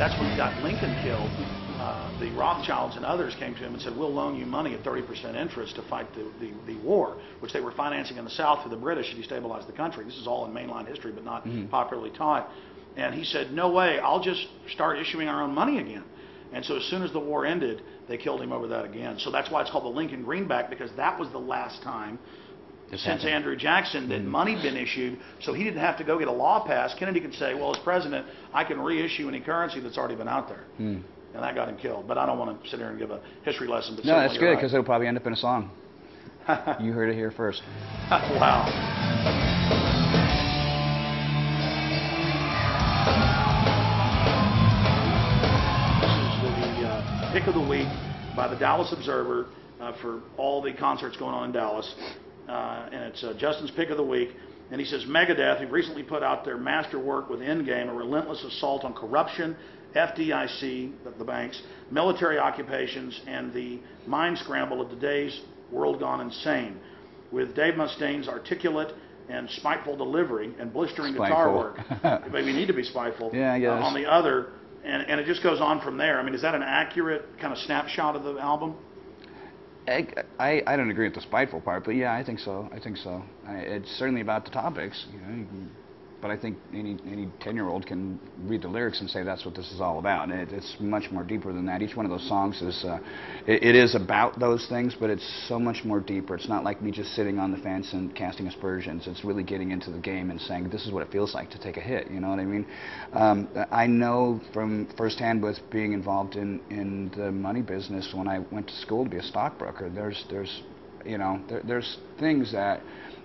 That's when he got Lincoln killed. The Rothschilds and others came to him and said, we'll loan you money at 30% interest to fight the war, which they were financing in the South for the British to destabilize the country. This is all in mainline history, but not popularly taught. And he said, no way, I'll just start issuing our own money again. And so as soon as the war ended, they killed him over that again. So that's why it's called the Lincoln Greenback, because that was the last time since Andrew Jackson that money been issued, so he didn't have to go get a law passed. Kennedy could say, well, as president, I can reissue any currency that's already been out there. And that got him killed. But I don't want to sit here and give a history lesson. But no, that's good, because it'll probably end up in a song. You heard it here first. Wow. This is the pick of the week by the Dallas Observer for all the concerts going on in Dallas. And it's Justin's pick of the week. And he says, Megadeth, who recently put out their masterwork with Engdame, a relentless assault on corruption, FDIC, the banks, military occupations, and the mind scramble of today's world gone insane. With Dave Mustaine's articulate and spiteful delivery and blistering guitar work, maybe you need to be spiteful, on the other, and it just goes on from there. I mean, is that an accurate kind of snapshot of the album? I don't agree with the spiteful part, but yeah, I think so. I think so. It's certainly about the topics, you know. But I think any 10-year-old can read the lyrics and say that's what this is all about. And it's much more deeper than that. Each one of those songs is it is about those things, but it's so much more deeper. It's not like me just sitting on the fence and casting aspersions. It's really getting into the game and saying this is what it feels like to take a hit. You know what I mean? I know from firsthand with being involved in the money business when I went to school to be a stockbroker. There's things that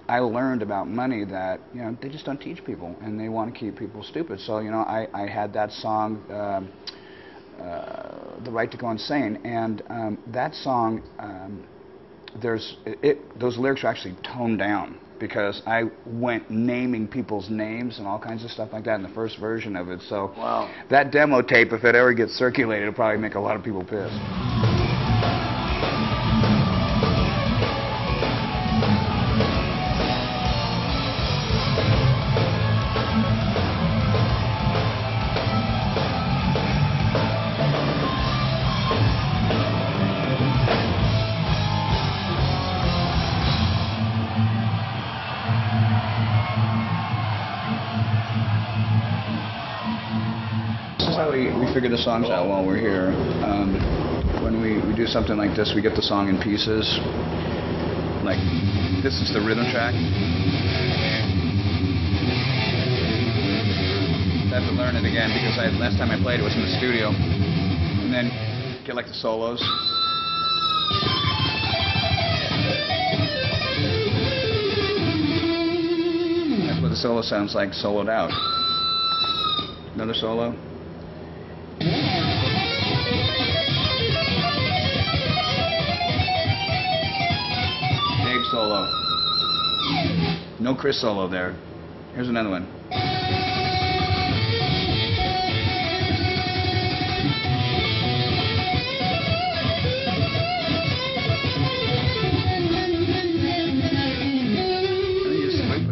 I learned about money that, you know, they just don't teach people, and they want to keep people stupid. So, you know, I had that song, The Right to Go Insane, and that song, those lyrics are actually toned down, because I went naming people's names and all kinds of stuff like that in the first version of it. So that demo tape, if it ever gets circulated, it'll probably make a lot of people pissed. We figure the songs out while we're here. When we do something like this, we get the song in pieces. Like, this is the rhythm track. I have to learn it again, because last time I played it was in the studio. And then get like the solos. That's what the solo sounds like, soloed out. Another solo. Dave solo. No Chris solo there. Here's another one.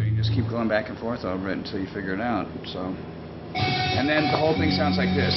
You just keep going back and forth over it until you figure it out. So. And then the whole thing sounds like this.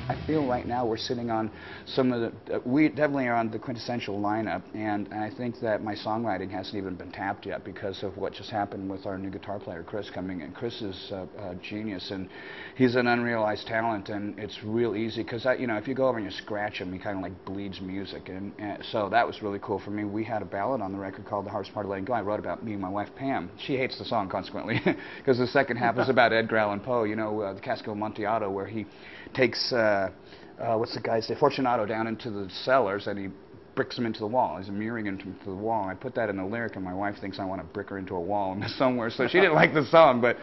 I feel right now we're sitting on some of the, we definitely are on the quintessential lineup, and I think that my songwriting hasn't even been tapped yet because of what just happened with our new guitar player, Chris, coming in. Chris is a genius, and he's an unrealized talent, and it's real easy, because, you know, if you go over and you scratch him, he kind of like bleeds music, and so that was really cool for me. We had a ballad on the record called The Hardest Part of Letting Go. I wrote about me and my wife, Pam. She hates the song, consequently, because the second half is about Edgar Allan Poe, you know, the Casco Amontillado, where he takes, what's the guy's name, Fortunato, down into the cellars, and he bricks him into the wall. He's mirroring him to the wall. And I put that in the lyric, and my wife thinks I want to brick her into a wall somewhere, so she didn't like the song. But,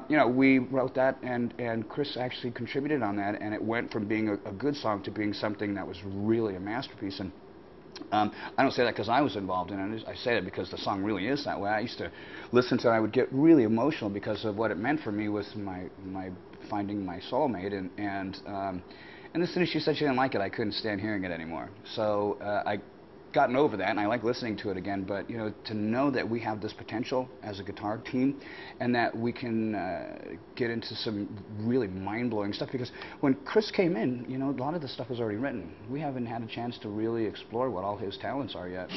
you know, we wrote that, and Chris actually contributed on that, and it went from being a good song to being something that was really a masterpiece. And I don't say that because I was involved in it. I say that because the song really is that way. I used to listen to it, and I would get really emotional because of what it meant for me with my finding my soulmate, and as soon as she said she didn't like it, I couldn't stand hearing it anymore. So I gotten over that, and I like listening to it again, but you know, to know that we have this potential as a guitar team and that we can get into some really mind-blowing stuff, because when Chris came in, you know, a lot of the stuff was already written. We haven't had a chance to really explore what all his talents are yet.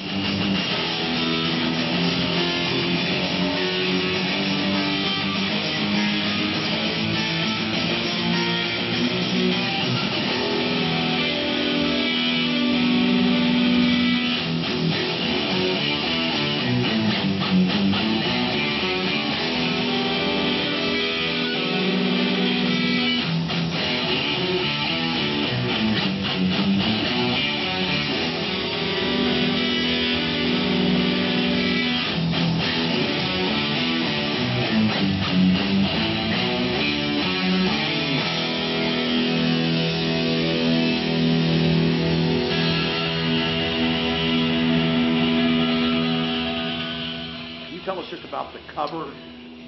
Tell us just about the cover.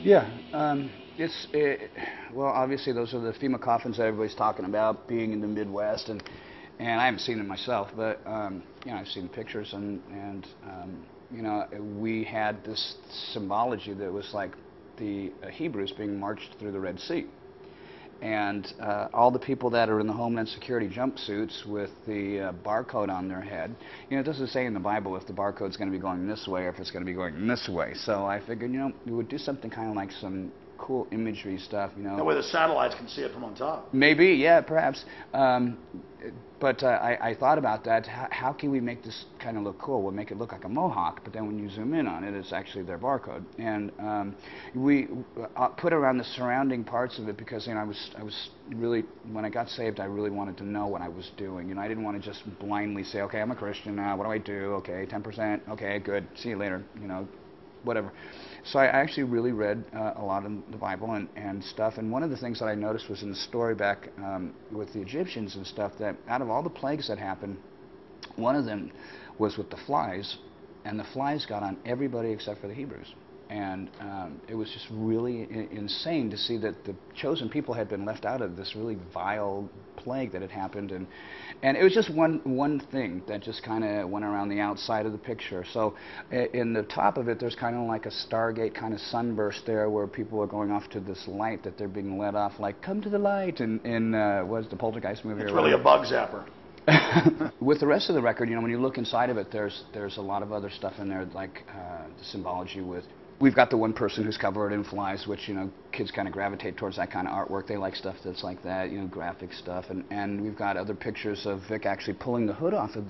Yeah, well, obviously those are the FEMA coffins that everybody's talking about, being in the Midwest, and I haven't seen them myself, but you know, I've seen pictures, and you know, we had this symbology that was like the Hebrews being marched through the Red Sea. And all the people that are in the Homeland Security jumpsuits with the barcode on their head, you know, it doesn't say in the Bible if the barcode's going to be going this way or if it's going to be going this way. So I figured, you know, we would do something kind of like some cool imagery stuff, you know. That way the satellites can see it from on top. Maybe, yeah, perhaps. But I thought about that. How can we make this kind of look cool? We'll make it look like a mohawk, but then when you zoom in on it, it's actually their barcode. And we put around the surrounding parts of it because, you know, I was really, when I got saved, I really wanted to know what I was doing. You know, I didn't want to just blindly say, okay, I'm a Christian now. What do I do? Okay, 10%. Okay, good. See you later. You know, whatever. So I actually really read a lot of the Bible and stuff, and one of the things that I noticed was in the story back with the Egyptians and stuff, that out of all the plagues that happened, one of them was with the flies, and the flies got on everybody except for the Hebrews. And it was just really insane to see that the chosen people had been left out of this really vile plague that had happened, and it was just one thing that just kind of went around the outside of the picture. So in the top of it, there's kind of like a Stargate kind of sunburst there, where people are going off to this light that they're being led off, like, come to the light, in what's the Poltergeist movie? It's really a bug zapper. With the rest of the record, you know, when you look inside of it, there's a lot of other stuff in there, like the symbology with. We've got the one person who's covered in flies, which, you know, kids kind of gravitate towards that kind of artwork. They like stuff that's like that, you know, graphic stuff. And we've got other pictures of Vic actually pulling the hood off of